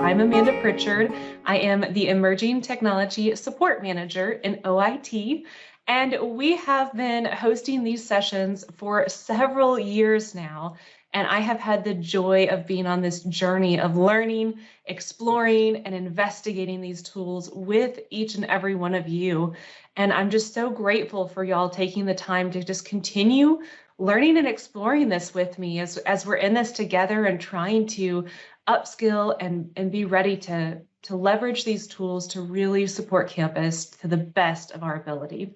I'm Amanda Pritchard. I am the Emerging Technology Support Manager in OIT, and we have been hosting these sessions for several years now. And I have had the joy of being on this journey of learning, exploring, and investigating these tools with each and every one of you. And I'm just so grateful for y'all taking the time to just continue learning and exploring this with me as we're in this together and trying to upskill and be ready to leverage these tools to really support campus to the best of our ability.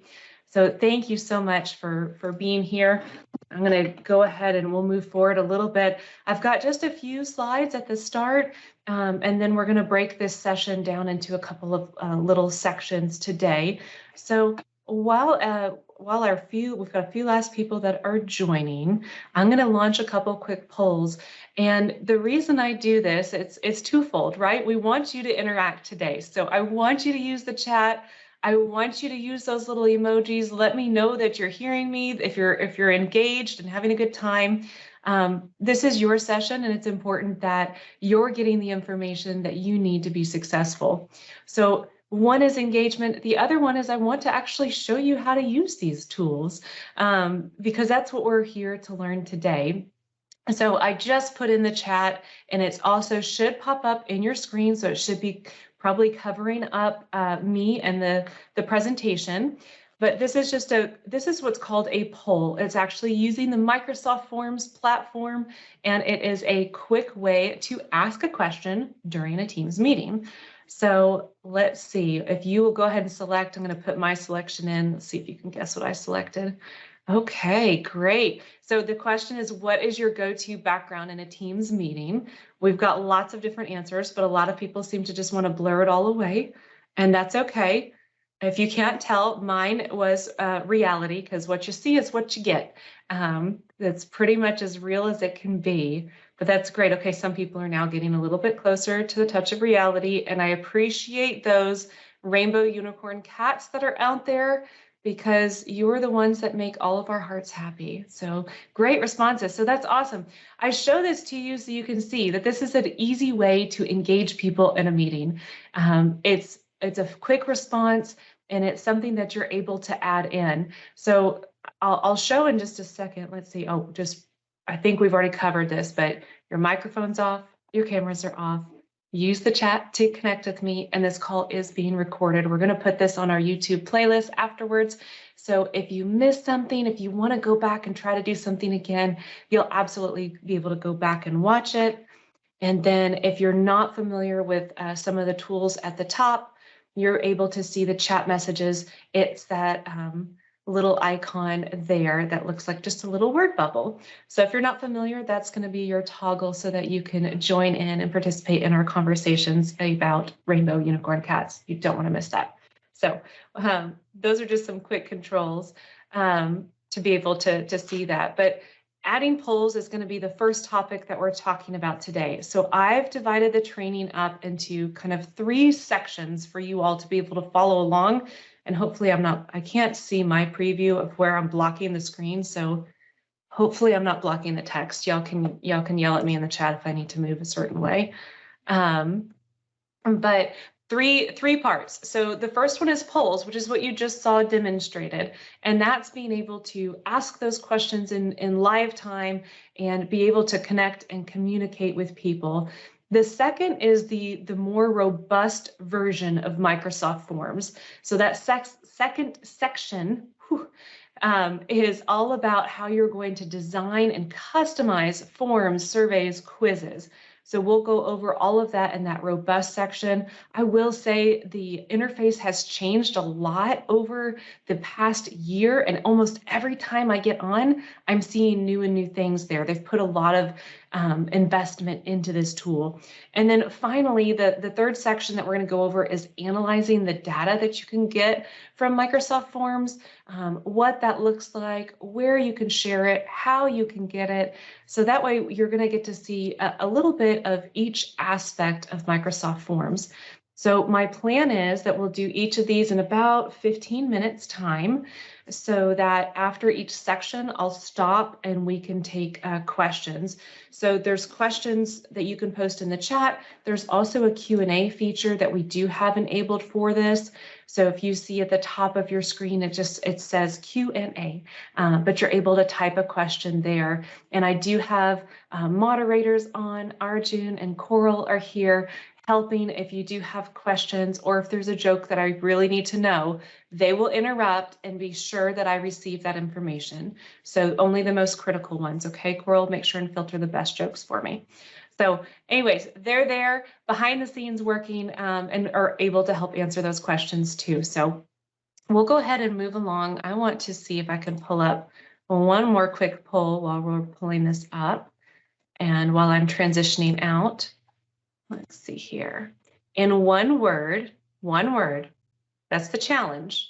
So thank you so much for being here. I'm going to go ahead and we'll move forward a little bit. I've got just a few slides at the start, and then we're going to break this session down into a couple of little sections today. So while we've got a few last people that are joining, I'm going to launch a couple quick polls. And the reason I do this, it's twofold, right? We want you to interact today. So I want you to use the chat. I want you to use those little emojis. Let me know that you're hearing me, if you're engaged and having a good time. This is your session, and it's important that you're getting the information that you need to be successful. So one is engagement. The other one is I want to actually show you how to use these tools, because that's what we're here to learn today. So I just put in the chat, and it's also should pop up in your screen. So it should be probably covering up me and the presentation. But this is what's called a poll. It's actually using the Microsoft Forms platform, and it is a quick way to ask a question during a Teams meeting. So let's see, if you will go ahead and select, I'm going to put my selection in. Let's see if you can guess what I selected. Okay, great. So the question is, what is your go-to background in a Teams meeting? We've got lots of different answers, but a lot of people seem to just want to blur it all away, and that's okay. If you can't tell, mine was reality, because what you see is what you get. That's pretty much as real as it can be, but that's great. Okay, some people are now getting a little bit closer to the touch of reality, and I appreciate those rainbow unicorn cats that are out there, because you're the ones that make all of our hearts happy. So great responses. So that's awesome. I show this to you so you can see that this is an easy way to engage people in a meeting. It's a quick response, and it's something that you're able to add in. So I'll show in just a second. Let's see. Oh, I think we've already covered this, but your microphone's off, your cameras are off. Use the chat to connect with me, and this call is being recorded. We're going to put this on our YouTube playlist afterwards. So if you missed something, if you want to go back and try to do something again, you'll absolutely be able to go back and watch it. And then if you're not familiar with some of the tools at the top, you're able to see the chat messages. It's that little icon there that looks like just a little word bubble. So if you're not familiar, that's going to be your toggle so that you can join in and participate in our conversations about rainbow unicorn cats. You don't want to miss that. So those are just some quick controls to be able to see that. But adding polls is going to be the first topic that we're talking about today. So I've divided the training up into kind of 3 sections for you all to be able to follow along. And hopefully I can't see my preview of where I'm blocking the screen. So hopefully I'm not blocking the text. Y'all can yell at me in the chat if I need to move a certain way. But three parts. So the first one is polls, which is what you just saw demonstrated. And that's being able to ask those questions in live time and be able to connect and communicate with people. The second is the more robust version of Microsoft Forms. So that second section is all about how you're going to design and customize forms, surveys, quizzes. So we'll go over all of that in that robust section. I will say the interface has changed a lot over the past year, and almost every time I get on, I'm seeing new things there. They've put a lot of investment into this tool. And then finally, the third section that we're going to go over is analyzing the data that you can get from Microsoft Forms, what that looks like, where you can share it, how you can get it. So that way you're going to get to see a little bit of each aspect of Microsoft Forms. So my plan is that we'll do each of these in about 15 minutes time, so that after each section, I'll stop and we can take questions. So there's questions that you can post in the chat. There's also a Q&A feature that we do have enabled for this. So if you see at the top of your screen, it says Q&A, but you're able to type a question there. And I do have moderators on. Arjun and Coral are here helping. If you do have questions, or if there's a joke that I really need to know, they will interrupt and be sure that I receive that information. So only the most critical ones, okay, Coral? Make sure and filter the best jokes for me. So anyways, they're there behind the scenes working and are able to help answer those questions too. So we'll go ahead and move along. I want to see if I can pull up one more quick poll while we're pulling this up and while I'm transitioning out. Let's see here. In one word, that's the challenge.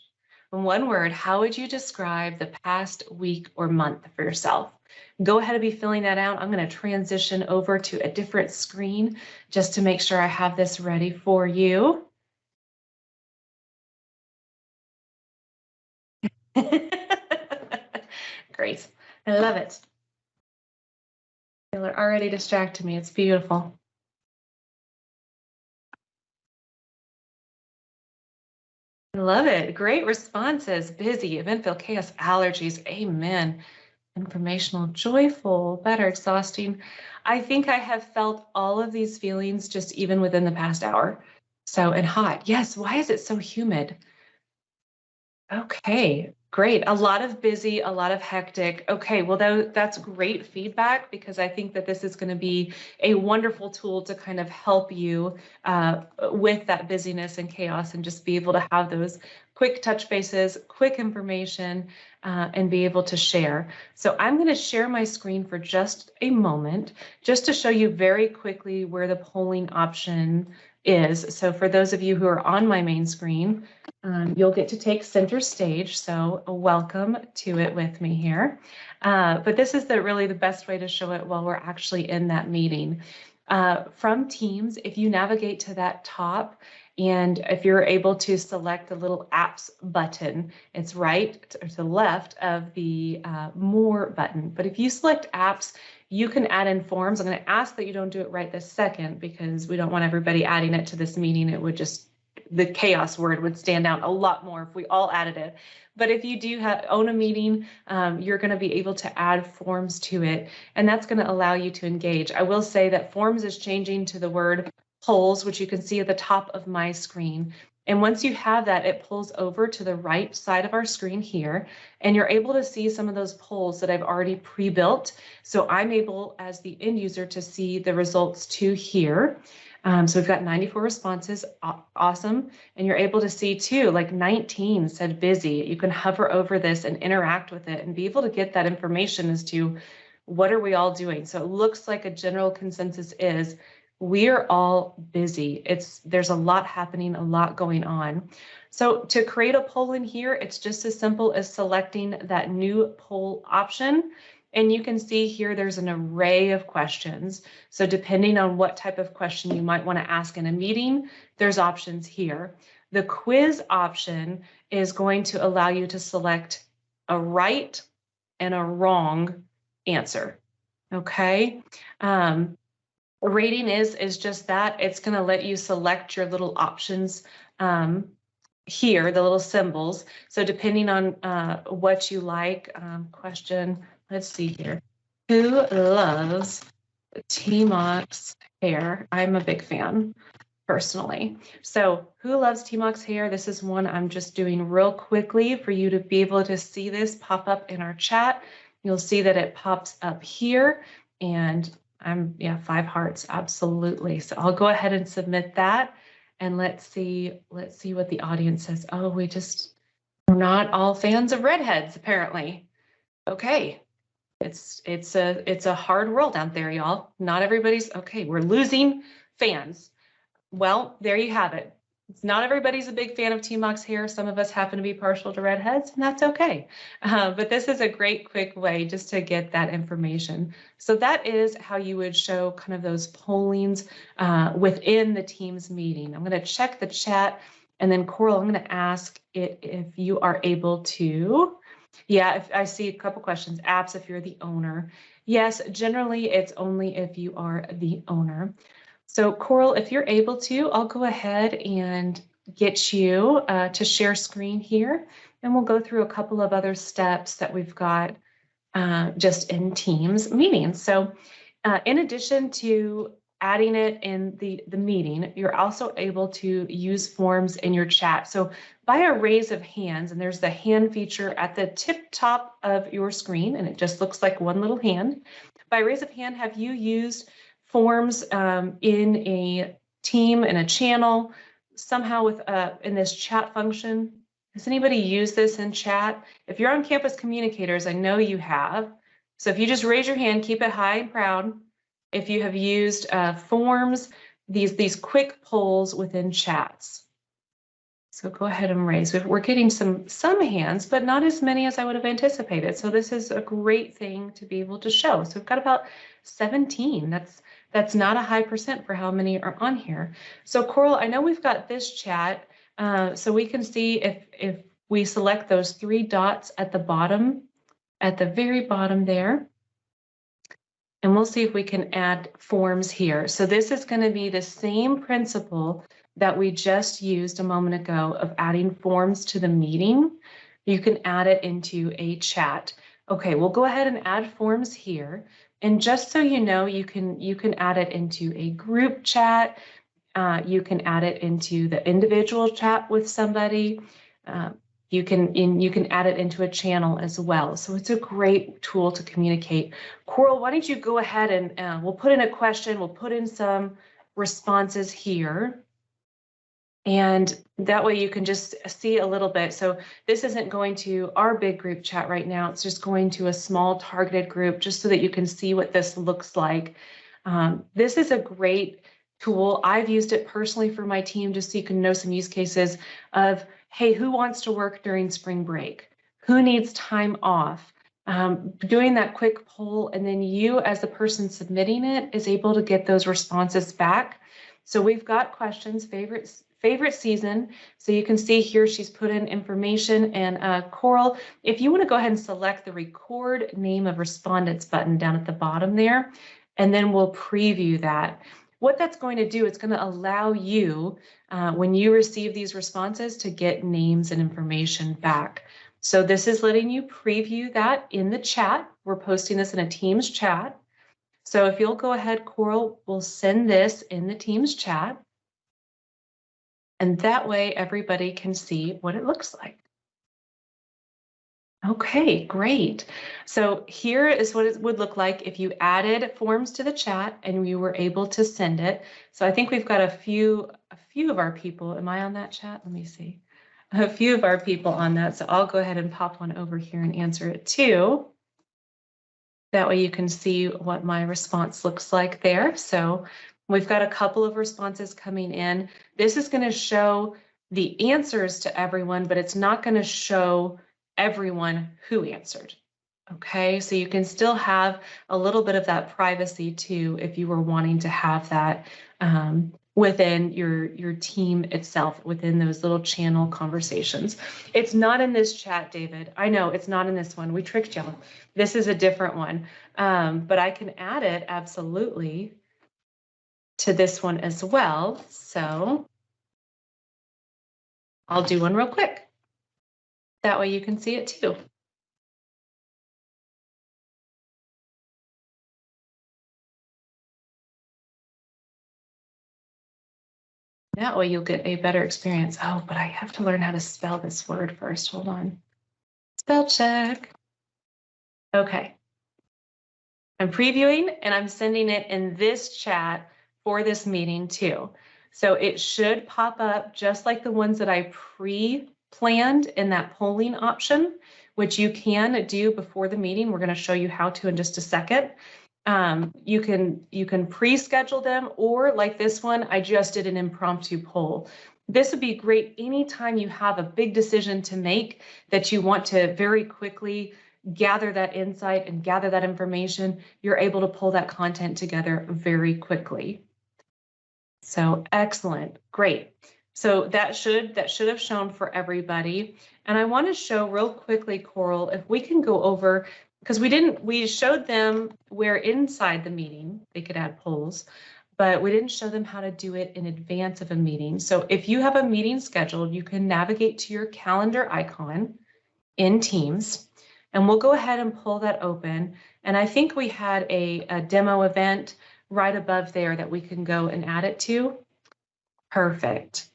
In one word, how would you describe the past week or month for yourself? Go ahead and be filling that out. I'm going to transition over to a different screen just to make sure I have this ready for you. Great. I love it. You're already distracting me. It's beautiful. I love it. Great responses. Busy, eventful, chaos, allergies. Amen. Informational, joyful, better, exhausting. I think I have felt all of these feelings just even within the past hour. So, and hot. Yes. Why is it so humid? Okay, great. A lot of busy, a lot of hectic. Okay, well, that's great feedback, because I think that this is going to be a wonderful tool to kind of help you with that busyness and chaos, and just be able to have those quick touch bases, quick information, and be able to share. So I'm going to share my screen for just a moment, just to show you very quickly where the polling option is. So for those of you who are on my main screen, you'll get to take center stage, so welcome to it with me here. But this is really the best way to show it while we're actually in that meeting. From Teams, if you navigate to that top, and if you're able to select the little apps button, it's right to the left of the more button. But if you select apps, you can add in forms. I'm going to ask that you don't do it right this second, because we don't want everybody adding it to this meeting. It would just, the chaos word would stand out a lot more if we all added it. But if you do own a meeting, you're going to be able to add forms to it, and that's going to allow you to engage. I will say that forms is changing to the word polls, which you can see at the top of my screen. And once you have that, it pulls over to the right side of our screen here, and you're able to see some of those polls that I've already pre-built. So I'm able, as the end user, to see the results too here. So we've got 94 responses, awesome. And you're able to see too, like 19 said busy. You can hover over this and interact with it and be able to get that information as to what are we all doing. So it looks like a general consensus is we are all busy. There's a lot happening, a lot going on. So to create a poll in here, it's just as simple as selecting that new poll option. And you can see here there's an array of questions. So depending on what type of question you might want to ask in a meeting, there's options here. The quiz option is going to allow you to select a right and a wrong answer. Okay. Rating is just that. It's going to let you select your little options here, the little symbols. So depending on what you like, question, let's see here. Who loves T-Mox hair? I'm a big fan personally. So who loves T-Mox hair? This is one I'm just doing real quickly for you to be able to see this pop up in our chat. You'll see that it pops up here, and 5 hearts, absolutely. So I'll go ahead and submit that, and let's see what the audience says. Oh, we're not all fans of redheads, apparently. Okay, it's a hard world out there, y'all. Not everybody's okay. We're losing fans. Well, there you have it. Not everybody's a big fan of Teambox hair. Some of us happen to be partial to redheads, and that's okay. But this is a great quick way just to get that information. So that is how you would show kind of those pollings within the Teams meeting. I'm going to check the chat, and then Coral, I'm going to ask it if you are able to. Yeah, if I see a couple questions. Apps if you're the owner. Yes, generally it's only if you are the owner. So Coral, if you're able to, I'll go ahead and get you to share screen here, and we'll go through a couple of other steps that we've got just in Teams meetings. So in addition to adding it in the meeting, you're also able to use forms in your chat. So by a raise of hands, and there's the hand feature at the tip top of your screen, and it just looks like one little hand. By raise of hand, have you used forms in a team, in a channel, somehow with in this chat function? Has anybody used this in chat? If you're on Campus Communicators, I know you have. So if you just raise your hand, keep it high and proud. If you have used forms, these quick polls within chats. So go ahead and raise. We're getting some hands, but not as many as I would have anticipated. So this is a great thing to be able to show. So we've got about 17. That's not a high percent for how many are on here. So Coral, I know we've got this chat, so we can see if we select those 3 dots at the bottom, at the very bottom there, and we'll see if we can add forms here. So this is going to be the same principle that we just used a moment ago of adding forms to the meeting. You can add it into a chat. Okay, we'll go ahead and add forms here. And just so you know, you can add it into a group chat. You can add it into the individual chat with somebody. You can add it into a channel as well. So it's a great tool to communicate. Coral, why don't you go ahead and we'll put in a question, we'll put in some responses here. And that way you can just see a little bit. So this isn't going to our big group chat right now. It's just going to a small targeted group just so that you can see what this looks like. This is a great tool. I've used it personally for my team just so you can know some use cases of, hey, who wants to work during spring break? Who needs time off? Doing that quick poll, and then you as the person submitting it is able to get those responses back. So we've got questions, favorite season. So you can see here she's put in information, and Coral, if you want to go ahead and select the record name of respondents button down at the bottom there, and then we'll preview that. What that's going to do, it's going to allow you, when you receive these responses, to get names and information back. So this is letting you preview that in the chat. We're posting this in a Teams chat. So if you'll go ahead, Coral, we'll send this in the Teams chat. And that way everybody can see what it looks like. Okay, great. So here is what it would look like if you added forms to the chat and you were able to send it. So I think we've got a few of our people. Am I on that chat? Let me see. A few of our people on that. So I'll go ahead and pop one over here and answer it too. That way you can see what my response looks like there. So we've got a couple of responses coming in. This is going to show the answers to everyone, but it's not going to show everyone who answered. Okay, so you can still have a little bit of that privacy too if you were wanting to have that within your team itself, within those little channel conversations. It's not in this chat, David. I know it's not in this one. We tricked you. This is a different one, but I can add it absolutely to this one as well. So I'll do one real quick. That way you can see it too. That way you'll get a better experience. Oh, but I have to learn how to spell this word first. Hold on. Spell check. Okay. I'm previewing and I'm sending it in this chat for this meeting too. So it should pop up just like the ones that I pre-planned in that polling option, which you can do before the meeting. We're going to show you how to in just a second. You can pre-schedule them, or like this one, I just did an impromptu poll. This would be great anytime you have a big decision to make that you want to very quickly gather that insight and gather that information. You're able to pull that content together very quickly. So excellent, great. So that should have shown for everybody. And I want to show real quickly, Coral, if we can go over, because we showed them where inside the meeting they could add polls, but we didn't show them how to do it in advance of a meeting. So if you have a meeting scheduled, you can navigate to your calendar icon in Teams, and we'll go ahead and pull that open. And I think we had a demo event right above there that we can go and add it to. Perfect.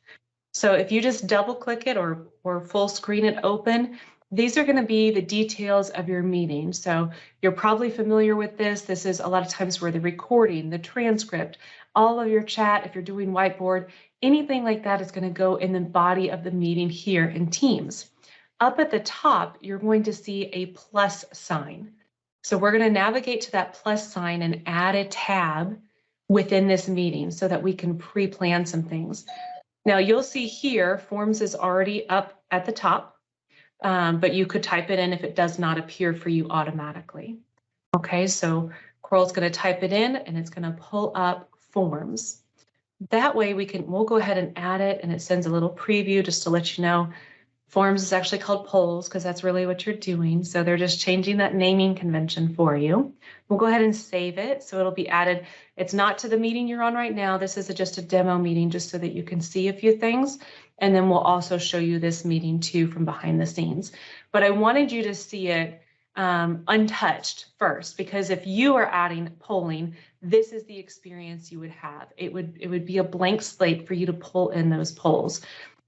So if you just double click it or full screen it open, these are going to be the details of your meeting. So you're probably familiar with this. This is a lot of times where the recording, the transcript, all of your chat, if you're doing whiteboard, anything like that is going to go in the body of the meeting here in Teams. Up at the top, you're going to see a plus sign. So we're going to navigate to that plus sign and add a tab within this meeting so that we can pre-plan some things. Now you'll see here, Forms is already up at the top, but you could type it in if it does not appear for you automatically. Okay, so Coral's going to type it in and it's going to pull up Forms. That way we'll go ahead and add it, and it sends a little preview just to let you know. Forms is actually called polls because that's really what you're doing. So they're just changing that naming convention for you. We'll go ahead and save it. So it'll be added. It's not to the meeting you're on right now. This is just a demo meeting just so that you can see a few things. And then we'll also show you this meeting too from behind the scenes. But I wanted you to see it untouched first, because if you are adding polling, this is the experience you would have. It would be a blank slate for you to pull in those polls.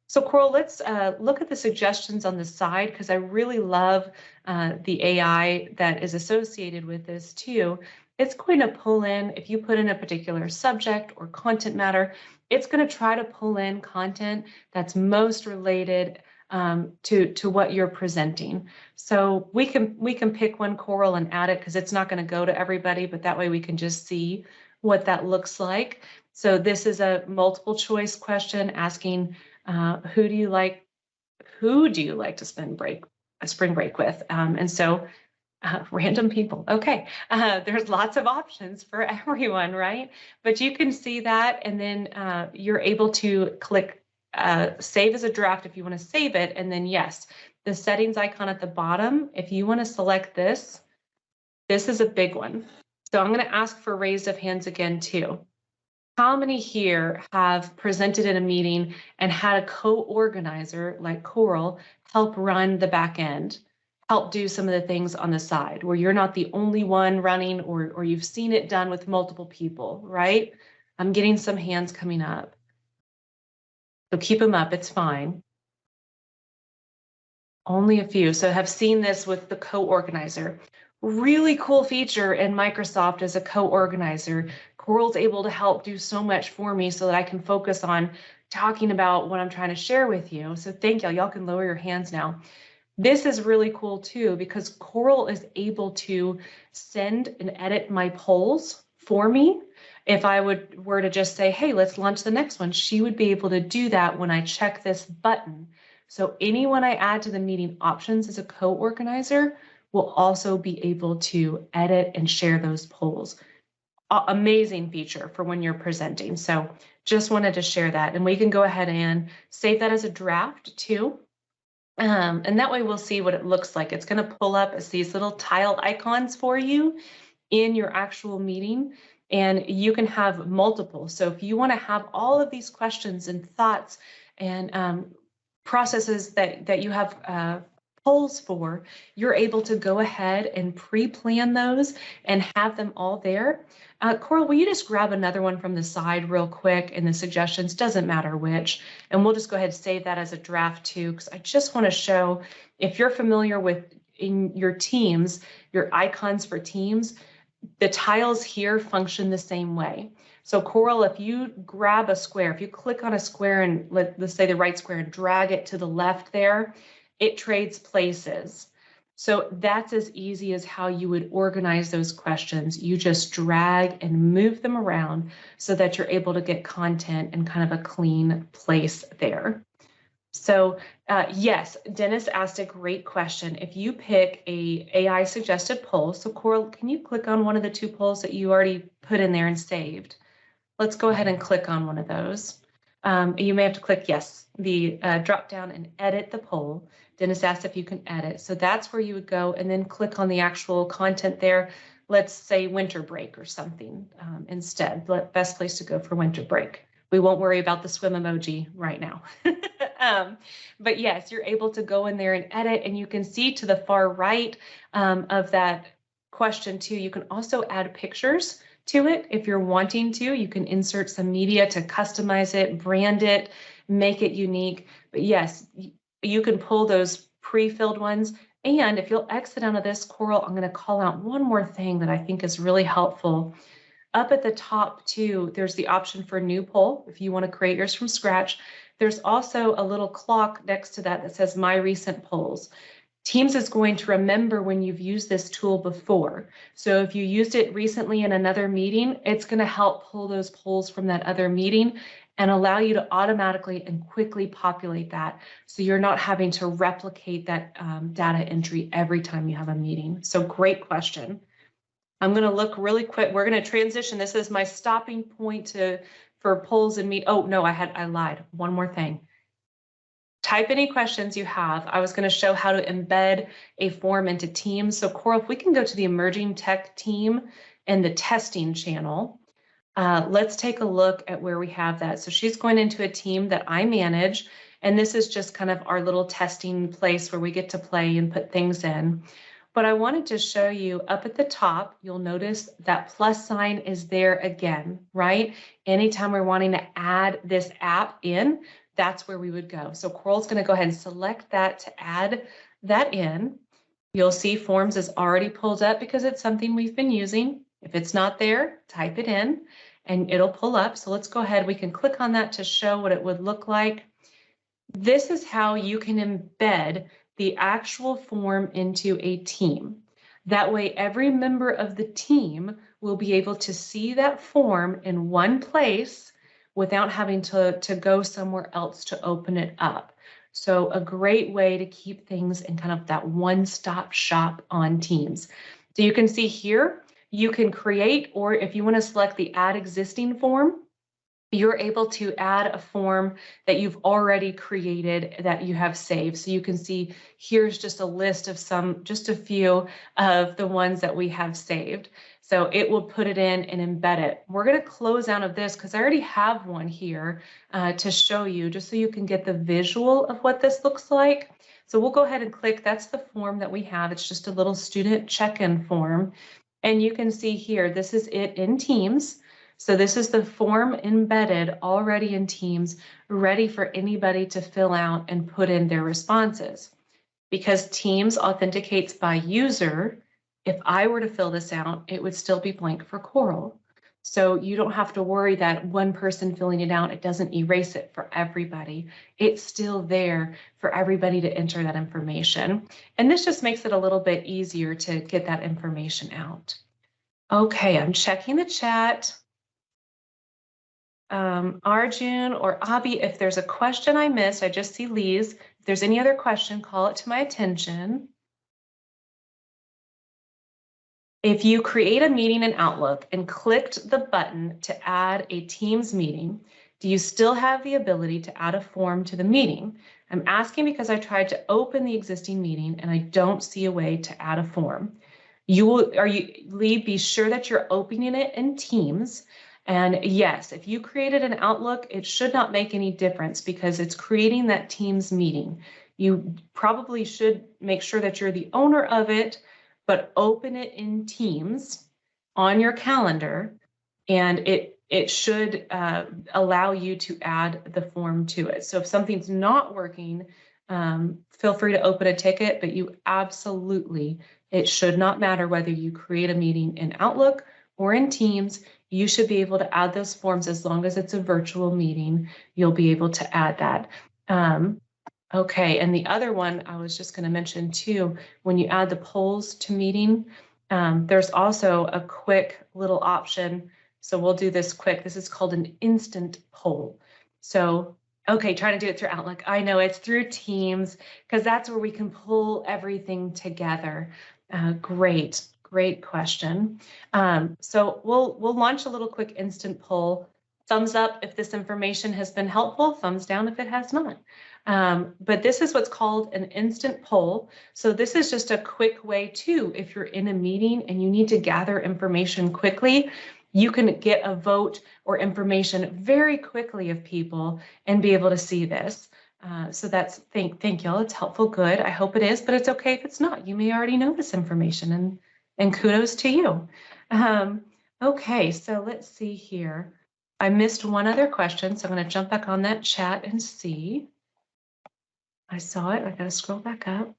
So Coral, let's look at the suggestions on the side, because I really love the AI that is associated with this too. It's going to pull in, if you put in a particular subject or content matter, it's going to try to pull in content that's most related to what you're presenting. So we can pick one, Coral, and add it, because it's not going to go to everybody, but that way we can just see what that looks like. So this is a multiple choice question asking, who do you like to spend a spring break with? And so random people. Okay, there's lots of options for everyone, right? But you can see that, and then you're able to click save as a draft if you want to save it. And then yes, the settings icon at the bottom, if you want to select this is a big one. So I'm going to ask for raised of hands again too. How many here have presented in a meeting and had a co-organizer like Coral help run the back end, help do some of the things on the side where you're not the only one running, or you've seen it done with multiple people, right? I'm getting some hands coming up. So keep them up, it's fine. Only a few. So have seen this with the co-organizer. Really cool feature in Microsoft as a co-organizer. Coral's able to help do so much for me so that I can focus on talking about what I'm trying to share with you. So thank y'all. Y'all can lower your hands now. This is really cool too, because Coral is able to send and edit my polls for me. If I were to just say, hey, let's launch the next one, she would be able to do that when I check this button. So anyone I add to the meeting options as a co-organizer will also be able to edit and share those polls. Amazing feature for when you're presenting. So just wanted to share that, and we can go ahead and save that as a draft too. And that way we'll see what it looks like. It's going to pull up as these little tile icons for you in your actual meeting, and you can have multiple. So if you want to have all of these questions and thoughts and processes that you have polls for, you're able to go ahead and pre-plan those and have them all there. Coral, will you just grab another one from the side real quick in the suggestions? Doesn't matter which. And we'll just go ahead and save that as a draft too, because I just want to show, if you're familiar with in your Teams, your icons for Teams, the tiles here function the same way. So Coral, if you grab a square, if you click on a square and let's say the right square and drag it to the left there, it trades places. So that's as easy as how you would organize those questions. You just drag and move them around so that you're able to get content in kind of a clean place there. So yes, Dennis asked a great question. If you pick a AI suggested poll, so Coral, can you click on one of the two polls that you already put in there and saved? Let's go ahead and click on one of those. You may have to click yes, the drop down and edit the poll. Dennis asked if you can edit. So that's where you would go and then click on the actual content there. Let's say winter break or something instead. Best place to go for winter break. We won't worry about the swim emoji right now. But yes, you're able to go in there and edit, and you can see to the far right of that question too, you can also add pictures to it if you're wanting to. You can insert some media to customize it, brand it, make it unique. But yes, you can pull those pre-filled ones. And if you'll exit out of this, Coral, I'm going to call out one more thing that I think is really helpful. Up at the top too, there's the option for new poll if you want to create yours from scratch. There's also a little clock next to that that says my recent polls. Teams is going to remember when you've used this tool before. So if you used it recently in another meeting, it's going to help pull those polls from that other meeting and allow you to automatically and quickly populate that. So you're not having to replicate that data entry every time you have a meeting. So great question. I'm going to look really quick. We're going to transition. This is my stopping point for polls and meet. Oh, no, I lied. One more thing. Type any questions you have. I was going to show how to embed a form into Teams. So Coral, if we can go to the emerging tech team and the testing channel, let's take a look at where we have that. So she's going into a team that I manage, and this is just kind of our little testing place where we get to play and put things in. But I wanted to show you up at the top, you'll notice that plus sign is there again, right? Anytime we're wanting to add this app in, that's where we would go. So Coral's going to go ahead and select that to add that in. You'll see Forms is already pulled up because it's something we've been using. If it's not there, type it in and it'll pull up. So let's go ahead. We can click on that to show what it would look like. This is how you can embed the actual form into a team. That way, every member of the team will be able to see that form in one place without having to go somewhere else to open it up. So a great way to keep things in kind of that one-stop shop on Teams. So you can see here, you can create, or if you want to select the add existing form, you're able to add a form that you've already created that you have saved. So you can see here's just a list of just a few of the ones that we have saved. So it will put it in and embed it. We're going to close out of this because I already have one here to show you, just so you can get the visual of what this looks like. So we'll go ahead and click. That's the form that we have. It's just a little student check-in form. And you can see here, this is it in Teams. So this is the form embedded already in Teams, ready for anybody to fill out and put in their responses. Because Teams authenticates by user, if I were to fill this out, it would still be blank for Coral. So you don't have to worry that one person filling it out, it doesn't erase it for everybody. It's still there for everybody to enter that information. And this just makes it a little bit easier to get that information out. Okay, I'm checking the chat. Arjun or Abhi, if there's a question I missed, I just see Lee's. If there's any other question, call it to my attention. If you create a meeting in Outlook and clicked the button to add a Teams meeting, do you still have the ability to add a form to the meeting? I'm asking because I tried to open the existing meeting and I don't see a way to add a form. Lee, be sure that you're opening it in Teams. And yes, if you created an Outlook, it should not make any difference because it's creating that Teams meeting. You probably should make sure that you're the owner of it, but open it in Teams on your calendar, and it should allow you to add the form to it. So if something's not working, feel free to open a ticket, but it should not matter whether you create a meeting in Outlook or in Teams. You should be able to add those forms as long as it's a virtual meeting. You'll be able to add that. Okay, and the other one I was just going to mention too, when you add the polls to meeting, there's also a quick little option. So we'll do this quick. This is called an instant poll. So, okay, trying to do it through Outlook. I know it's through Teams because that's where we can pull everything together. Great question. So we'll launch a little quick instant poll. Thumbs up if this information has been helpful, thumbs down if it has not. But this is what's called an instant poll. So this is just a quick way too, if you're in a meeting and you need to gather information quickly, you can get a vote or information very quickly of people and be able to see this. So that's, thank y'all, it's helpful, good. I hope it is, but it's okay if it's not. You may already know this information and kudos to you. Okay, so let's see here. I missed one other question, so I'm going to jump back on that chat and see. I saw it. I got to scroll back up.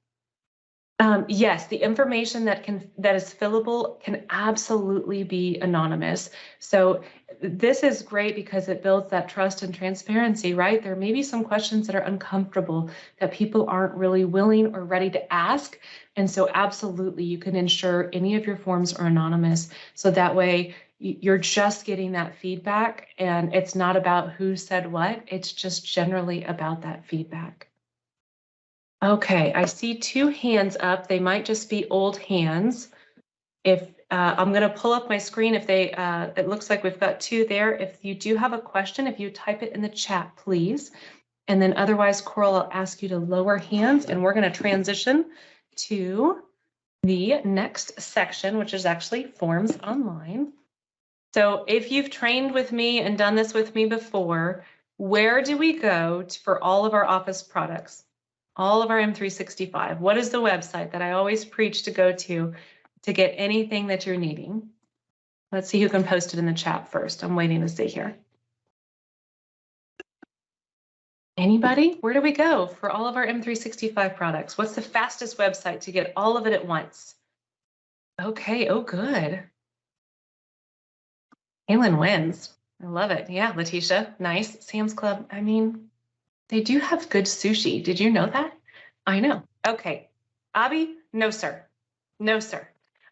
Yes, the information that is fillable can absolutely be anonymous. So this is great because it builds that trust and transparency, right? There may be some questions that are uncomfortable that people aren't really willing or ready to ask. And so absolutely, you can ensure any of your forms are anonymous. So that way you're just getting that feedback and it's not about who said what, it's just generally about that feedback. Okay, I see two hands up. They might just be old hands. If I'm going to pull up my screen, if they, it looks like we've got two there. If you do have a question, if you type it in the chat, please. And then otherwise, Coral, I'll ask you to lower hands and we're going to transition to the next section, which is actually Forms Online. So if you've trained with me and done this with me before, where do we go for all of our Office products? All of our M365. What is the website that I always preach to go to get anything that you're needing? Let's see who can post it in the chat first. I'm waiting to see here. Anybody? Where do we go for all of our M365 products? What's the fastest website to get all of it at once? Okay, oh good. Kaylin wins. I love it. Yeah, Letitia, nice. Sam's Club, I mean, they do have good sushi. Did you know that? I know. Okay. Abby, no, sir. No, sir.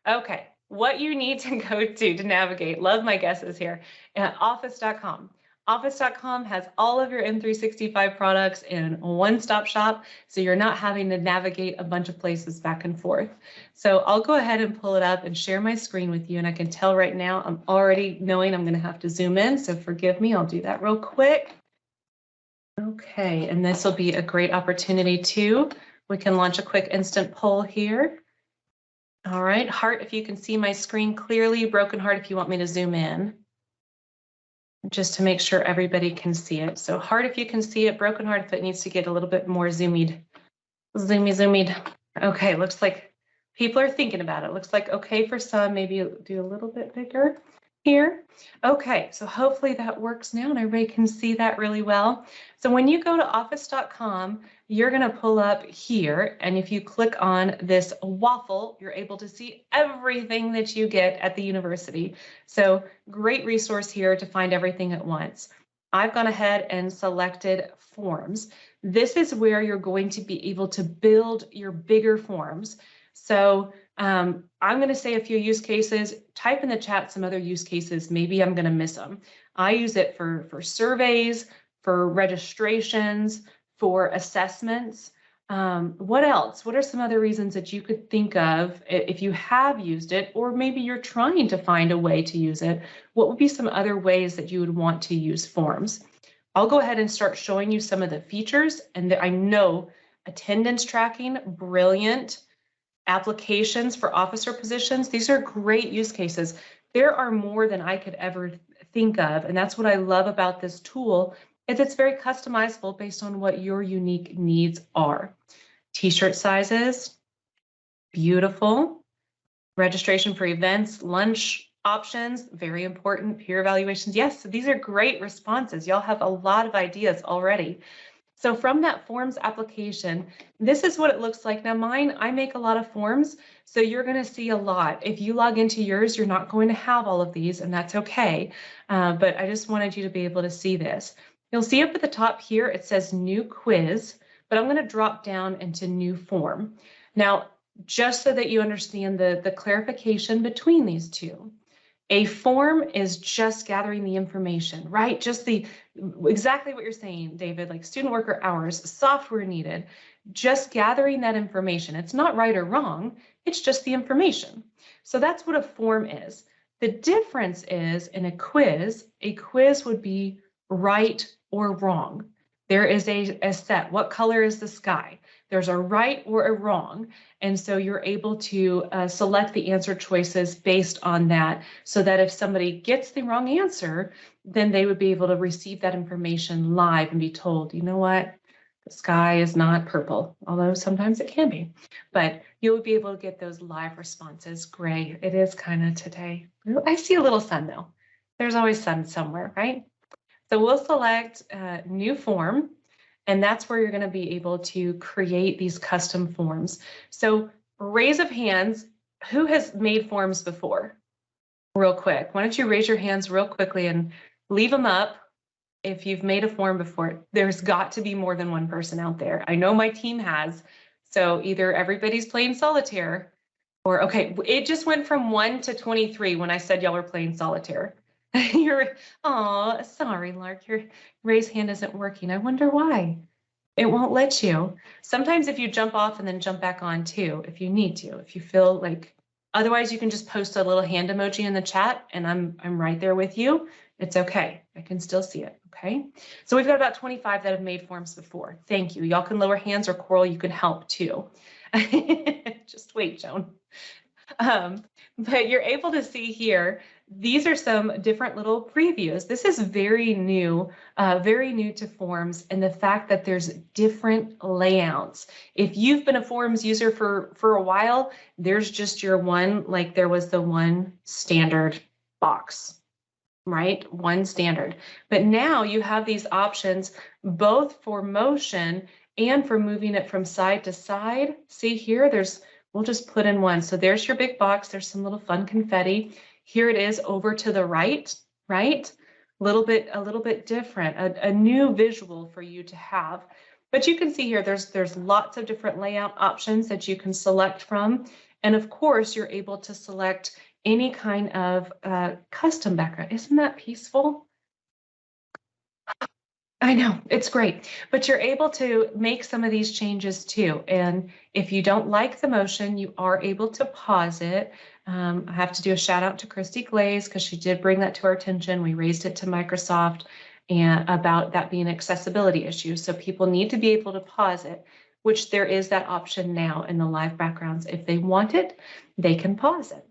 Okay. What you need to go to navigate, love my guesses here, office.com. Office.com has all of your M365 products in one-stop shop, so you're not having to navigate a bunch of places back and forth. So I'll go ahead and pull it up and share my screen with you, and I can tell right now I'm already knowing I'm going to have to zoom in, so forgive me. I'll do that real quick. Okay, and this will be a great opportunity too. We can launch a quick instant poll here. All right, heart if you can see my screen clearly, broken heart if you want me to zoom in. Just to make sure everybody can see it. So heart if you can see it, broken heart if it needs to get a little bit more zoomed. Zoomed. Okay, looks like people are thinking about it. Looks like okay for some, maybe do a little bit bigger here. Okay, so hopefully that works now and everybody can see that really well. So when you go to office.com, you're going to pull up here, and if you click on this waffle, you're able to see everything that you get at the university. So great resource here to find everything at once. I've gone ahead and selected forms. This is where you're going to be able to build your bigger forms. So I'm going to say a few use cases. Type in the chat some other use cases. Maybe I'm going to miss them. I use it for surveys, for registrations, for assessments. What else? What are some other reasons that you could think of if you have used it, or maybe you're trying to find a way to use it? What would be some other ways that you would want to use forms? I'll go ahead and start showing you some of the features. And I know attendance tracking, brilliant. Applications for officer positions, these are great use cases. There are more than I could ever think of, and that's what I love about this tool, is it's very customizable based on what your unique needs are. T-shirt sizes, beautiful. Registration for events, lunch options, very important. Peer evaluations, yes, these are great responses. Y'all have a lot of ideas already. So from that forms application, this is what it looks like. Now mine, I make a lot of forms, so you're going to see a lot. If you log into yours, you're not going to have all of these, and that's okay. But I just wanted you to be able to see this. You'll see up at the top here, it says new quiz. but I'm going to drop down into new form. Now, just so that you understand the clarification between these two, a form is just gathering the information, right? Just exactly what you're saying, David, like student worker hours, software needed, just gathering that information. It's not right or wrong, it's just the information. So that's what a form is. The difference is in a quiz would be right or wrong. There is a set. What color is the sky? There's a right or a wrong. And so you're able to select the answer choices based on that, so that if somebody gets the wrong answer, then they would be able to receive that information live and be told, you know what, the sky is not purple, although sometimes it can be. But you would be able to get those live responses. Gray, it is kind of today. I see a little sun though. There's always sun somewhere, right? So we'll select new form, and that's where you're going to be able to create these custom forms. So raise of hands, who has made forms before? Real quick, why don't you raise your hands real quickly and leave them up if you've made a form before. There's got to be more than one person out there. I know my team has. So either everybody's playing solitaire or, okay, it just went from 1 to 23 when I said y'all were playing solitaire. Oh, sorry, Lark, your raise hand isn't working. I wonder why. It won't let you. Sometimes if you jump off and then jump back on too, if you need to, if you feel like, otherwise you can just post a little hand emoji in the chat and I'm right there with you. It's okay. I can still see it. Okay. So we've got about 25 that have made forms before. Thank you. Y'all can lower hands, or Coral, you can help too. Just wait, Joan. But you're able to see here, these are some different little previews. This is very new to forms, and the fact that there's different layouts. If you've been a forms user for a while, there's just your one, like there was the one standard box, right? One standard. But now you have these options both for motion and for moving it from side to side. See here, we'll just put in one. So there's your big box. There's some little fun confetti. Here it is over to the right, right? A little bit different, a new visual for you to have. But you can see here, there's lots of different layout options that you can select from. And of course, you're able to select any kind of custom background. Isn't that peaceful? I know, it's great, but you're able to make some of these changes too. And if you don't like the motion, you are able to pause it. I have to do a shout out to Christy Glaze because she did bring that to our attention. We raised it to Microsoft and about that being an accessibility issue. So people need to be able to pause it, which there is that option now in the live backgrounds. If they want it, they can pause it.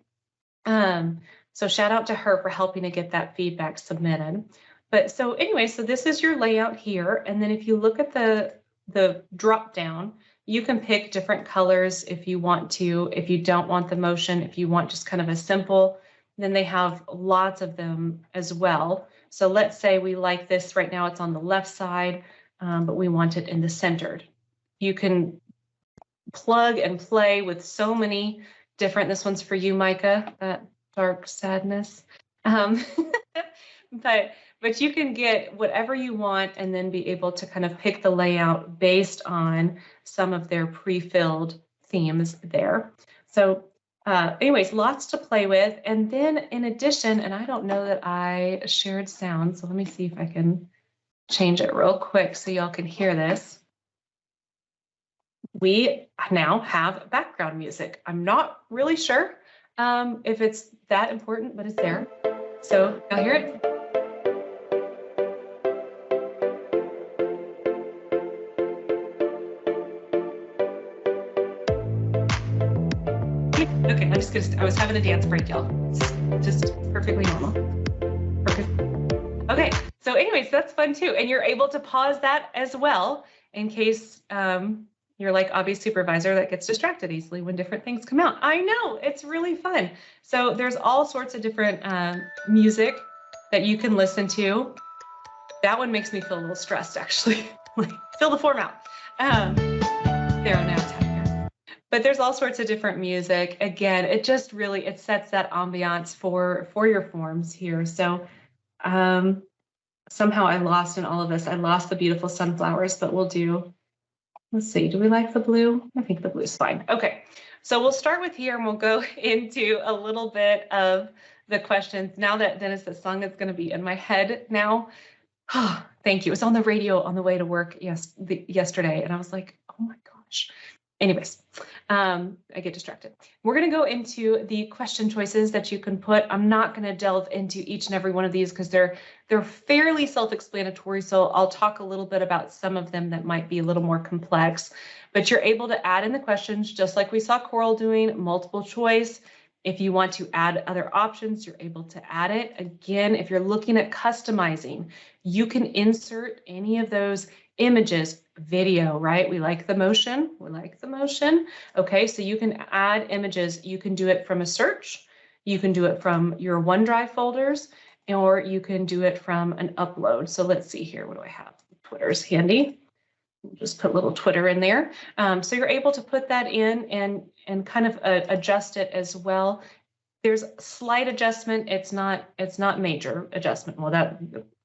So shout out to her for helping to get that feedback submitted. But so anyway, so this is your layout here. And then if you look at the drop down, you can pick different colors if you want to, if you don't want the motion, if you want just kind of a simple, then they have lots of them as well. So let's say we like this right now, it's on the left side, but we want it in the centered. You can plug and play with so many different, this one's for you, Micah, that dark sadness. But you can get whatever you want and then be able to kind of pick the layout based on some of their pre-filled themes there. So anyways, lots to play with. And then in addition, and I don't know that I shared sound, so let me see if I can change it real quick so y'all can hear this. We now have background music. I'm not really sure if it's that important, but it's there. So y'all hear it? Okay, I was having a dance break, y'all. Just perfectly normal. Perfect. Okay, so anyways, that's fun too. And you're able to pause that as well in case you're like Obby supervisor that gets distracted easily when different things come out. I know, it's really fun. So there's all sorts of different music that you can listen to. That one makes me feel a little stressed, actually. Like, fill the form out. There, now it's happening. But there's all sorts of different music. Again, it just really, it sets that ambiance for your forms here. So somehow I lost in all of this. I lost the beautiful sunflowers, but we'll do Let's see, do we like the blue? I think the blue is fine. Okay, so we'll start with here and we'll go into a little bit of the questions. Now that Dennis, the song is going to be in my head now. Oh, thank you. It was on the radio on the way to work yesterday, and I was like, oh my gosh. Anyways, I get distracted. We're going to go into the question choices that you can put. I'm not going to delve into each and every one of these because they're fairly self-explanatory. So I'll talk a little bit about some of them that might be a little more complex. But you're able to add in the questions just like we saw Coral doing, multiple choice. If you want to add other options, you're able to add it. Again, if you're looking at customizing, you can insert any of those images, video, right? We like the motion. We like the motion. Okay, so you can add images. You can do it from a search. You can do it from your OneDrive folders, or you can do it from an upload. So let's see here. What do I have? Twitter's handy. Just put little Twitter in there. So you're able to put that in and kind of adjust it as well. There's slight adjustment. It's not major adjustment. Well,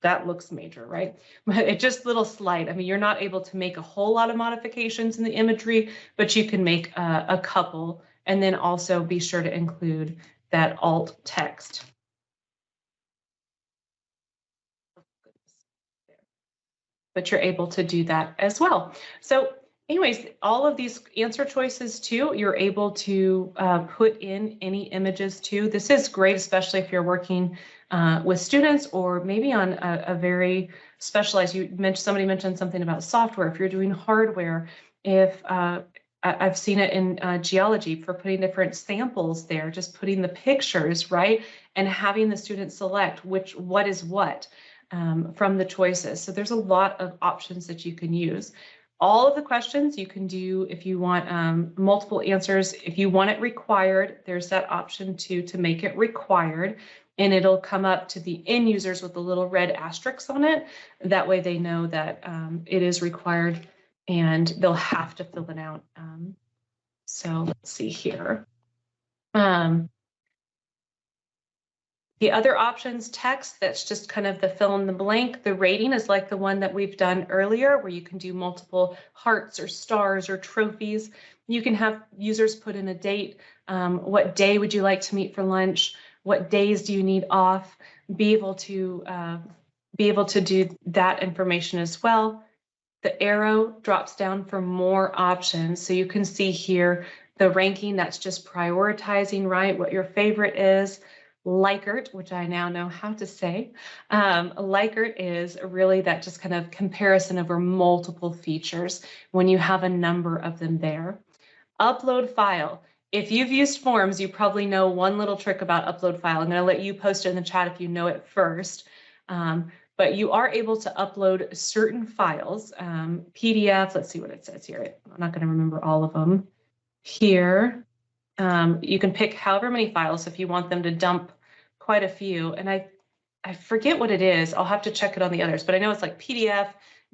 that looks major, right? But it's just little slight. I mean, you're not able to make a whole lot of modifications in the imagery, but you can make a couple, and then also be sure to include that alt text. But you're able to do that as well. So anyways, all of these answer choices too, you're able to put in any images too. This is great, especially if you're working with students or maybe on a very specialized, somebody mentioned something about software. If you're doing hardware, if I've seen it in geology for putting different samples there, just putting the pictures, right? And having the student select what is what. From the choices. So there's a lot of options that you can use. All of the questions you can do if you want multiple answers. If you want it required, there's that option too to make it required, and it'll come up to the end users with a little red asterisk on it. That way they know that it is required and they'll have to fill it out. So let's see here. The other options, text, that's just kind of the fill in the blank. The rating is like the one that we've done earlier, where you can do multiple hearts or stars or trophies. You can have users put in a date. What day would you like to meet for lunch? What days do you need off? Be able to do that information as well. The arrow drops down for more options. So you can see here the ranking, that's just prioritizing, right? What your favorite is. Likert, which I now know how to say. Likert is really that just kind of comparison over multiple features when you have a number of them there. Upload file. If you've used forms, you probably know one little trick about upload file. I'm going to let you post it in the chat if you know it first. But you are able to upload certain files, PDF, let's see what it says here. I'm not going to remember all of them here. You can pick however many files if you want them to dump quite a few. And I forget what it is. I'll have to check it on the others, but I know it's like PDF,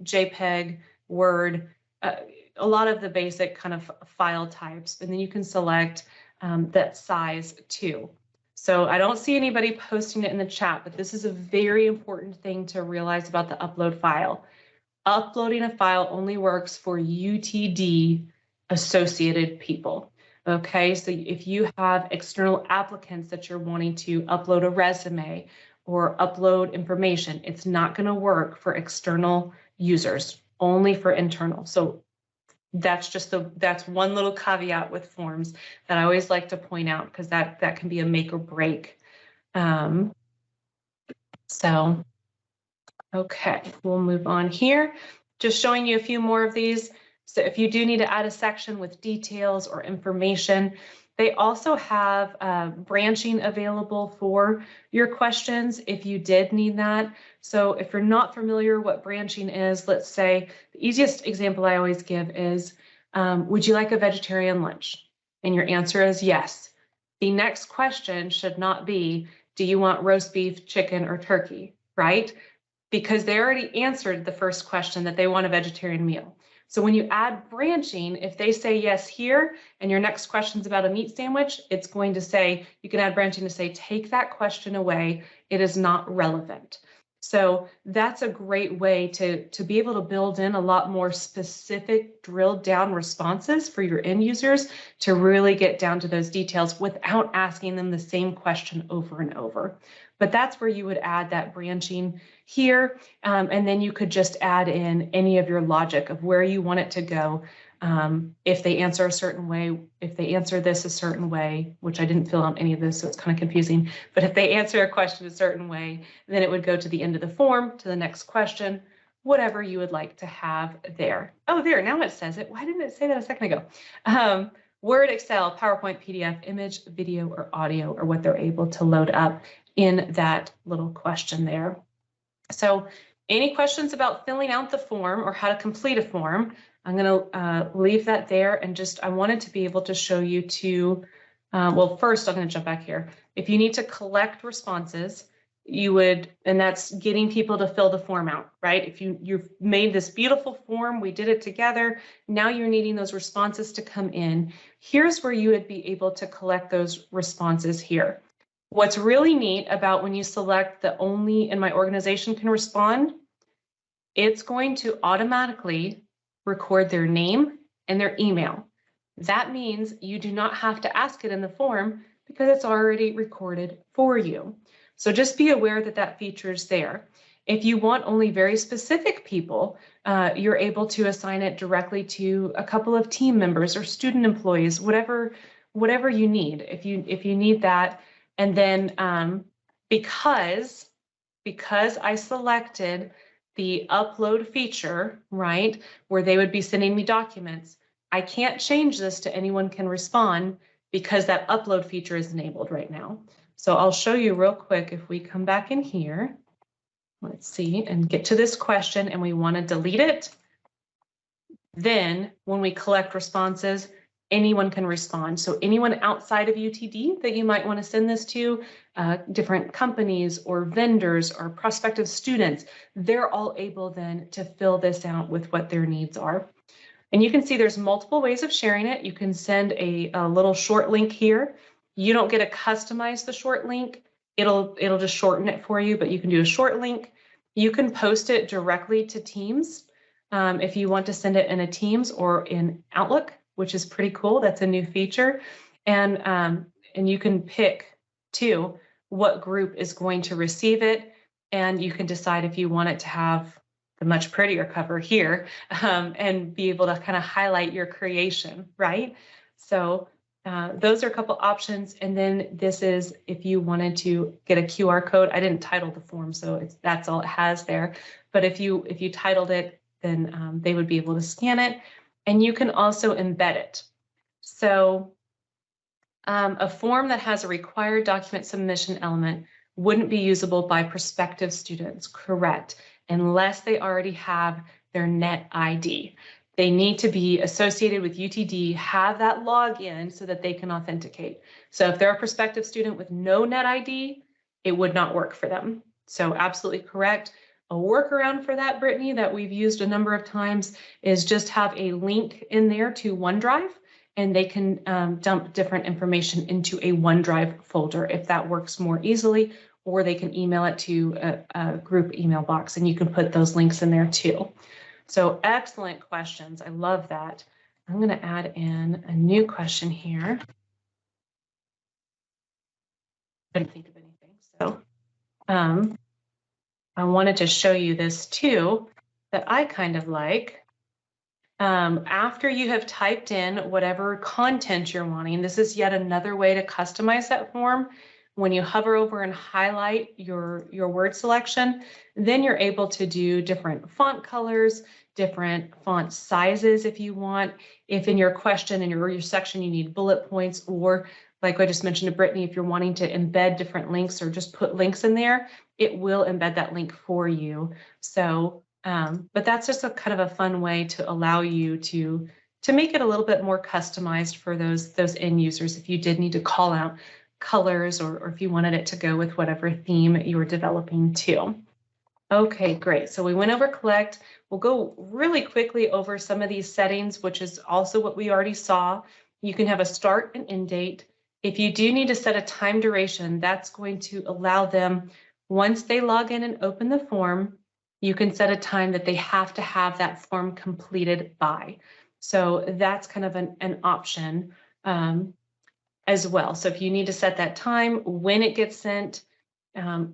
JPEG, Word, a lot of the basic kind of file types. And then you can select that size too. So I don't see anybody posting it in the chat, but this is a very important thing to realize about the upload file. Uploading a file only works for UTD associated people. Okay, so if you have external applicants that you're wanting to upload a resume or upload information, it's not going to work for external users, only for internal. So that's just that's one little caveat with forms that I always like to point out, because that can be a make or break. So, okay, we'll move on here. Just showing you a few more of these. So if you do need to add a section with details or information, they also have branching available for your questions if you did need that. So if you're not familiar what branching is, let's say the easiest example I always give is, would you like a vegetarian lunch? And your answer is yes. The next question should not be, do you want roast beef, chicken, or turkey, right? Because they already answered the first question that they want a vegetarian meal. So when you add branching, if they say yes here, and your next question is about a meat sandwich, it's going to say, you can add branching to say, take that question away. It is not relevant. So that's a great way to be able to build in a lot more specific drilled down responses for your end users to really get down to those details without asking them the same question over and over. But that's where you would add that branching here. And then you could just add in any of your logic of where you want it to go. If they answer a certain way, if they answer this a certain way, which I didn't fill out any of this, so it's kind of confusing, but if they answer a question a certain way, then it would go to the end of the form, to the next question, whatever you would like to have there. Oh, there, now it says it. Why didn't it say that a second ago? Word, Excel, PowerPoint, PDF, image, video, or audio are what they're able to load up in that little question there. So any questions about filling out the form or how to complete a form, I'm going to leave that there, and just I wanted to be able to show you two. Well, first I'm going to jump back here. If you need to collect responses, you would, and that's getting people to fill the form out, right? If you've made this beautiful form, we did it together, now you're needing those responses to come in. Here's where you would be able to collect those responses here. What's really neat about when you select the only in my organization can respond, it's going to automatically record their name and their email. That means you do not have to ask it in the form because it's already recorded for you. So just be aware that that feature is there. If you want only very specific people, you're able to assign it directly to a couple of team members or student employees, whatever you need. If you need that, and then because I selected the upload feature, right, where they would be sending me documents, I can't change this to anyone can respond because that upload feature is enabled right now. So I'll show you real quick if we come back in here, let's see, and get to this question and we want to delete it. Then when we collect responses, anyone can respond. So anyone outside of UTD that you might want to send this to, different companies or vendors or prospective students, they're all able then to fill this out with what their needs are. And you can see there's multiple ways of sharing it. You can send a little short link here. You don't get to customize the short link. It'll just shorten it for you, but you can do a short link. You can post it directly to Teams if you want to send it in a Teams or in Outlook, which is pretty cool. That's a new feature. And you can pick too what group is going to receive it. And you can decide if you want it to have the much prettier cover here and be able to kind of highlight your creation, right? So those are a couple options. And then this is if you wanted to get a QR code. I didn't title the form, so that's all it has there. But if you titled it, then they would be able to scan it. And you can also embed it. So a form that has a required document submission element wouldn't be usable by prospective students, correct, unless they already have their net ID. They need to be associated with UTD, have that login so that they can authenticate. So if they're a prospective student with no net ID, it would not work for them. So absolutely correct. A workaround for that, Brittany, that we've used a number of times is just have a link in there to OneDrive, and they can dump different information into a OneDrive folder if that works more easily, or they can email it to a group email box, and you can put those links in there too. So excellent questions. I love that. I'm going to add in a new question here. I couldn't think of anything. So I wanted to show you this too, that I kind of like. After you have typed in whatever content you're wanting, this is yet another way to customize that form. When you hover over and highlight your word selection, then you're able to do different font colors, different font sizes if you want. If in your question in your section you need bullet points, or like I just mentioned to Brittany, if you're wanting to embed different links or just put links in there, it will embed that link for you. So, but that's just a kind of a fun way to allow you to make it a little bit more customized for those end users if you did need to call out colors or if you wanted it to go with whatever theme you were developing too. Okay, great. So we went over collect. We'll go really quickly over some of these settings, which is also what we already saw. You can have a start and end date. If you do need to set a time duration, that's going to allow them Once they log in and open the form, you can set a time that they have to have that form completed by. So that's kind of an option as well. So if you need to set that time, when it gets sent,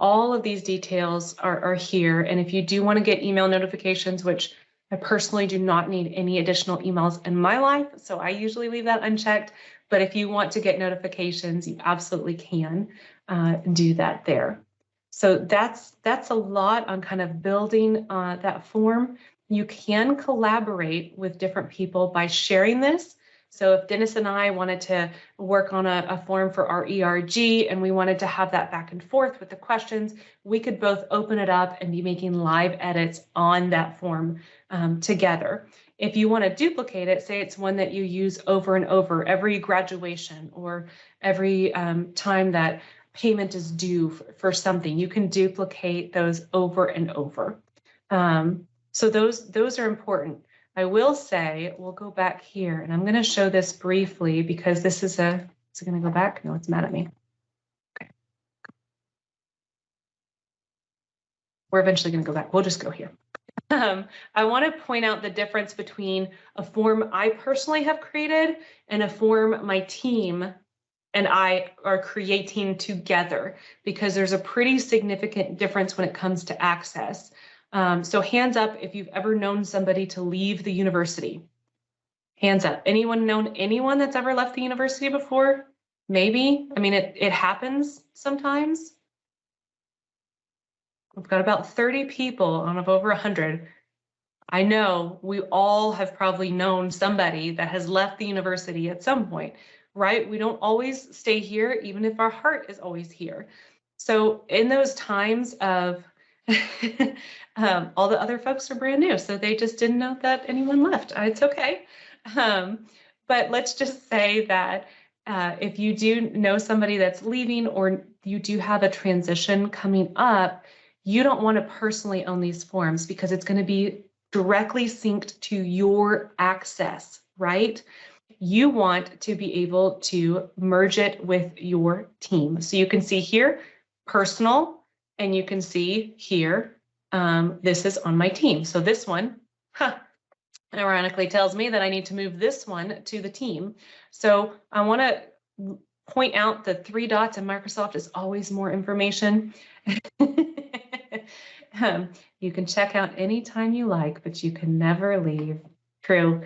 all of these details are here. And if you do want to get email notifications, which I personally do not need any additional emails in my life, so I usually leave that unchecked. But if you want to get notifications, you absolutely can do that there. So that's a lot on kind of building that form. You can collaborate with different people by sharing this. So if Dennis and I wanted to work on a form for our ERG and we wanted to have that back and forth with the questions, we could both open it up and be making live edits on that form together. If you want to duplicate it, say it's one that you use over and over every graduation or every time that payment is due for something, you can duplicate those over and over. So those are important. I will say, we'll go back here and I'm going to show this briefly because this is is it going to go back? No, it's mad at me. Okay. We're eventually going to go back. We'll just go here. I want to point out the difference between a form I personally have created and a form my team and I are creating together, because there's a pretty significant difference when it comes to access. So hands up if you've ever known somebody to leave the university. Hands up. Anyone known anyone that's ever left the university before? Maybe. I mean, it happens sometimes. We've got about 30 people out of over 100. I know we all have probably known somebody that has left the university at some point, right? We don't always stay here, even if our heart is always here. So in those times of all the other folks are brand new, so they just didn't know that anyone left. It's okay. But let's just say that if you do know somebody that's leaving or you do have a transition coming up, you don't want to personally own these forms because it's going to be directly synced to your access, right? You want to be able to merge it with your team. So you can see here, personal, and you can see here, this is on my team. So this one, ironically tells me that I need to move this one to the team. So I want to point out the 3 dots in Microsoft is always more information. You can check out anytime you like, but you can never leave. True.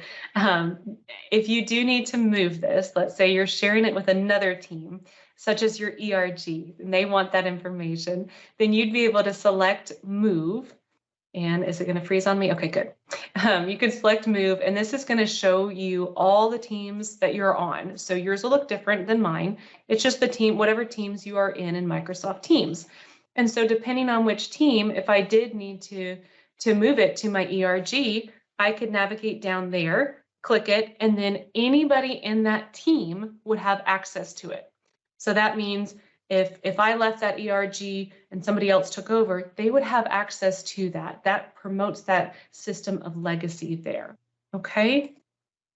If you do need to move this, let's say you're sharing it with another team, such as your ERG, and they want that information, then you'd be able to select move. And is it going to freeze on me? Okay, good. You can select move, and this is going to show you all the teams that you're on. So yours will look different than mine. It's just the team, whatever teams you are in Microsoft Teams. And so depending on which team, if I did need to move it to my ERG, I could navigate down there, click it, and then anybody in that team would have access to it. So that means if I left that ERG and somebody else took over, they would have access to that. That promotes that system of legacy there. Okay,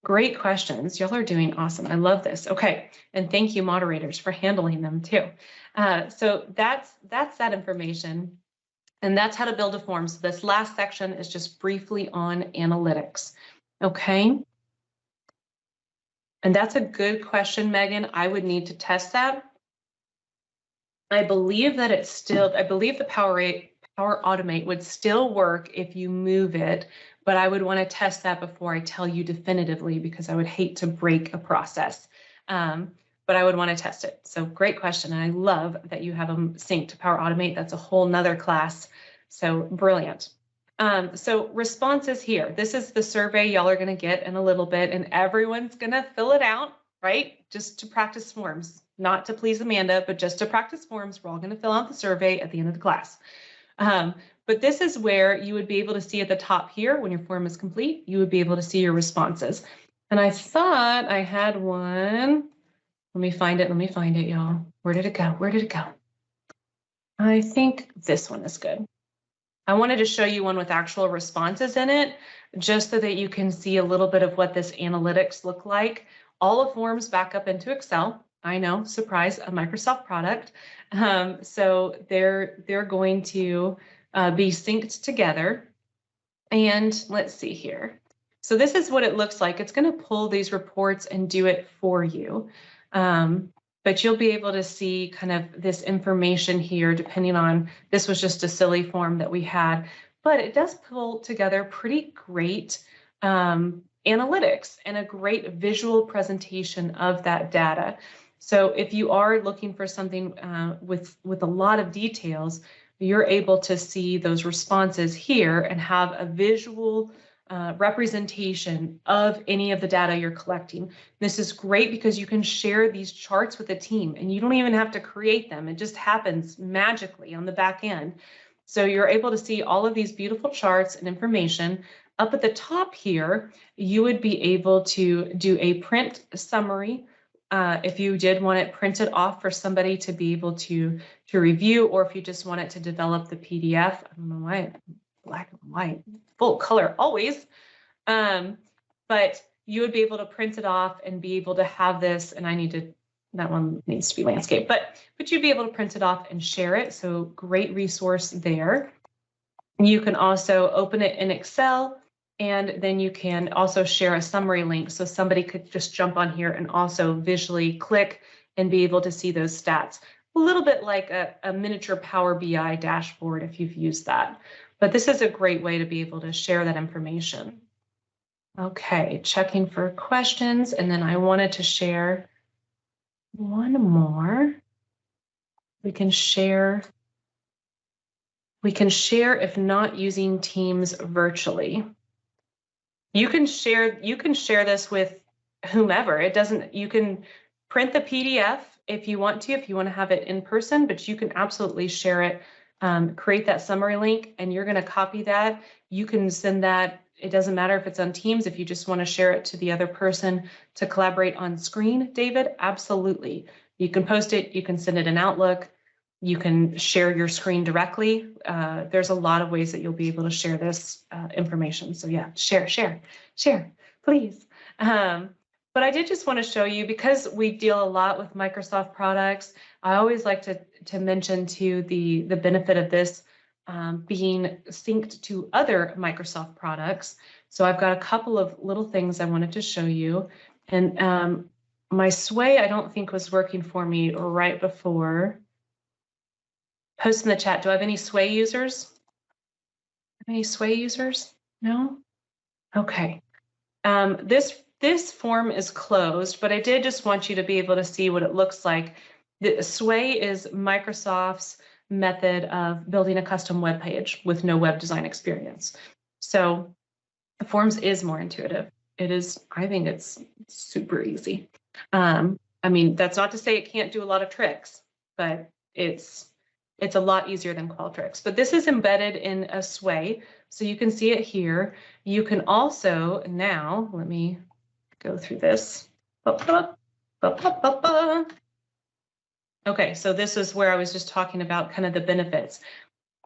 great questions. Y'all are doing awesome. I love this. Okay, and thank you moderators for handling them too. So that's that information. And that's how to build a form. So this last section is just briefly on analytics. Okay. And that's a good question, Megan. I would need to test that. I believe that it's still, I believe the Power Automate would still work if you move it, but I would want to test that before I tell you definitively because I would hate to break a process. But I would want to test it. So great question. And I love that you have them synced to Power Automate. That's a whole nother class. So brilliant. So responses here. This is the survey y'all are going to get in a little bit, and everyone's going to fill it out, right? Just to practice forms, not to please Amanda, but just to practice forms. We're all going to fill out the survey at the end of the class. But this is where you would be able to see at the top here, when your form is complete, you would be able to see your responses. And I thought I had one. Let me find it, y'all. Where did it go? Where did it go? I think this one is good. I wanted to show you one with actual responses in it, just so that you can see a little bit of what this analytics look like. All of forms back up into Excel. I know, surprise, a Microsoft product. So they're going to be synced together. And let's see here. So this is what it looks like. It's going to pull these reports and do it for you. But you'll be able to see kind of this information here, depending on, this was just a silly form that we had, but it does pull together pretty great analytics and a great visual presentation of that data. So if you are looking for something with a lot of details, you're able to see those responses here and have a visual representation of any of the data you're collecting. This is great because you can share these charts with a team and you don't even have to create them. It just happens magically on the back end. So you're able to see all of these beautiful charts and information. Up at the top here, you would be able to do a print summary if you did want it printed off for somebody to be able to review, or if you just want it to develop the PDF. I don't know why, black and white, full color always. But you would be able to print it off and be able to have this, and that one needs to be landscape, but you'd be able to print it off and share it. So great resource there. You can also open it in Excel, and then you can also share a summary link. So somebody could just jump on here and also visually click and be able to see those stats. A little bit like a miniature Power BI dashboard if you've used that. But this is a great way to be able to share that information. Okay, checking for questions. And then I wanted to share one more. We can share if not using Teams virtually. You can share this with whomever. It doesn't, you can print the PDF if you want to have it in person, but you can absolutely share it, create that summary link, and you're going to copy that. You can send that. It doesn't matter if it's on Teams. If you just want to share it to the other person to collaborate on screen, David, absolutely. You can post it. You can send it in Outlook. You can share your screen directly. There's a lot of ways that you'll be able to share this information. So yeah, share, please. But I did just want to show you, because we deal a lot with Microsoft products, I always like to mention too the benefit of this being synced to other Microsoft products. So I've got a couple of little things I wanted to show you. And my Sway, I don't think was working for me right before. Post in the chat, do I have any Sway users? Any Sway users? No? Okay. This form is closed, but I did just want you to be able to see what it looks like. The Sway is Microsoft's method of building a custom web page with no web design experience. So the Forms is more intuitive. It is, I think it's super easy. I mean, that's not to say it can't do a lot of tricks, but it's a lot easier than Qualtrics. But this is embedded in a Sway, so you can see it here. You can also now, let me go through this. Okay, so this is where I was just talking about kind of the benefits.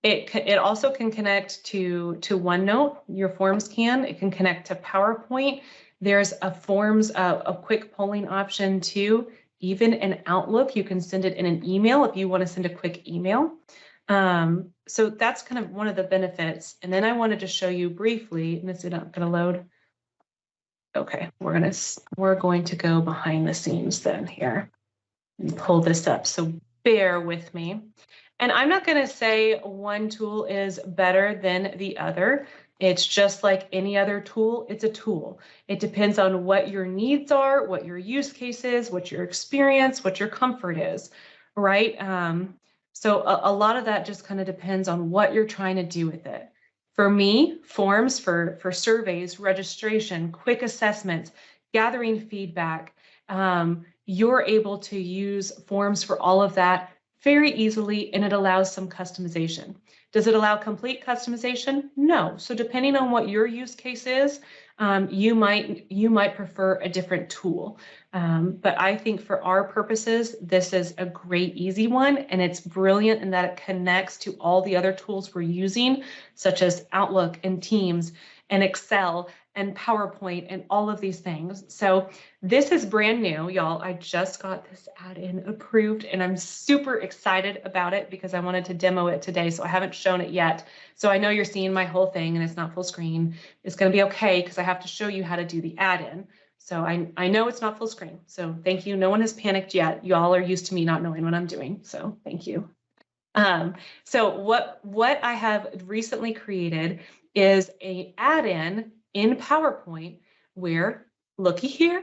It also can connect to OneNote. Your Forms can. It can connect to PowerPoint. There's a Forms, a quick polling option too. Even in Outlook, you can send it in an email if you want to send a quick email. So that's kind of one of the benefits. And then I wanted to show you briefly, and it's not going to load. Okay, we're going to go behind the scenes then here and pull this up. So bear with me. And I'm not going to say one tool is better than the other. It's just like any other tool, it's a tool. It depends on what your needs are, what your use case is, what your experience, what your comfort is, right? So a lot of that just kind of depends on what you're trying to do with it. For me, Forms for surveys, registration, quick assessments, gathering feedback, you're able to use Forms for all of that very easily, and it allows some customization. Does it allow complete customization? No. So depending on what your use case is, you might prefer a different tool. But I think for our purposes, this is a great, easy one, and it's brilliant in that it connects to all the other tools we're using, such as Outlook and Teams and Excel and PowerPoint and all of these things. So this is brand new, y'all. I just got this add-in approved and I'm super excited about it because I wanted to demo it today. So I haven't shown it yet. So I know you're seeing my whole thing and it's not full screen. It's going to be okay because I have to show you how to do the add-in. So I know it's not full screen. So thank you. No one has panicked yet. Y'all are used to me not knowing what I'm doing. So thank you. So what I have recently created is a add-in in PowerPoint where looky here,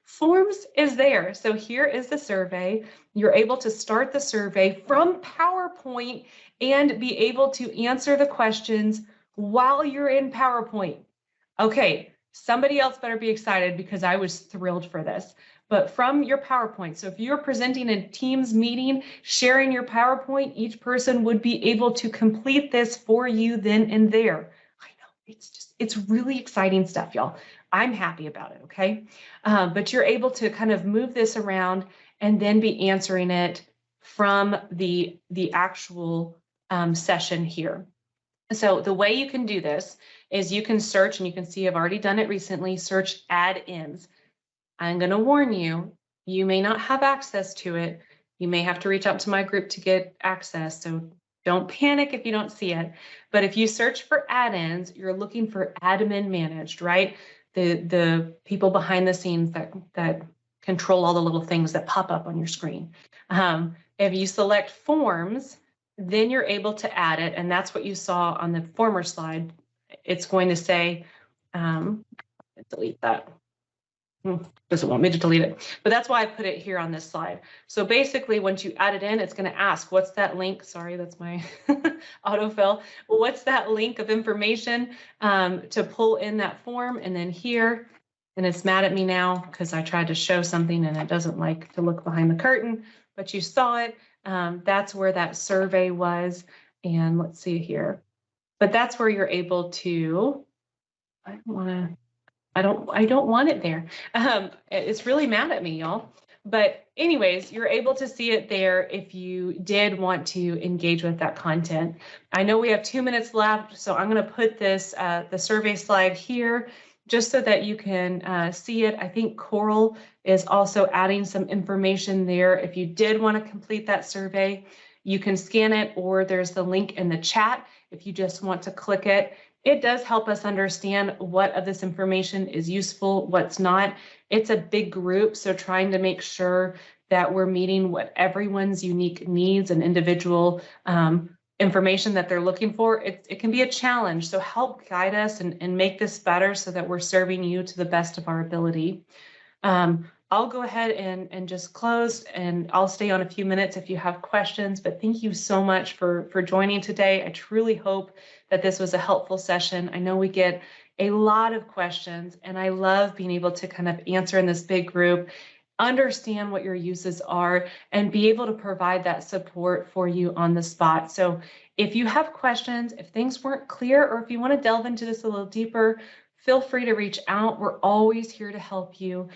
Forms is there. So here is the survey. You're able to start the survey from PowerPoint and be able to answer the questions while you're in PowerPoint. Okay, somebody else better be excited because I was thrilled for this. But from your PowerPoint, so if you're presenting a Teams meeting, sharing your PowerPoint, each person would be able to complete this for you then and there. I know, it's really exciting stuff, y'all. I'm happy about it, okay? But you're able to kind of move this around and then be answering it from the actual session here. So the way you can do this is you can search, and you can see I've already done it recently, search add-ins. I'm going to warn you, you may not have access to it. You may have to reach out to my group to get access. So don't panic if you don't see it. But if you search for add-ins, you're looking for admin managed, right? The people behind the scenes that control all the little things that pop up on your screen. If you select forms, then you're able to add it. And that's what you saw on the former slide. It's going to say, delete that. Doesn't want me to delete it, but that's why I put it here on this slide. So basically, once you add it in, it's going to ask, what's that link? Sorry, that's my autofill. What's that link of information to pull in that form? And then here, and it's mad at me now because I tried to show something and it doesn't like to look behind the curtain, but you saw it. That's where that survey was. And let's see here. But that's where you're able to, I don't want it there. It's really mad at me, y'all. But anyways, you're able to see it there if you did want to engage with that content. I know we have 2 minutes left, so I'm going to put this, the survey slide here, just so that you can see it. I think Coral is also adding some information there. If you did want to complete that survey, you can scan it, or there's the link in the chat if you just want to click it. It does help us understand what of this information is useful, what's not. It's a big group, so trying to make sure that we're meeting what everyone's unique needs and individual information that they're looking for, it can be a challenge. So help guide us and make this better so that we're serving you to the best of our ability. I'll go ahead and just close, and I'll stay on a few minutes if you have questions, but thank you so much for joining today. I truly hope that this was a helpful session. I know we get a lot of questions, and I love being able to kind of answer in this big group, understand what your uses are, and be able to provide that support for you on the spot. So if you have questions, if things weren't clear, or if you want to delve into this a little deeper, feel free to reach out. We're always here to help you.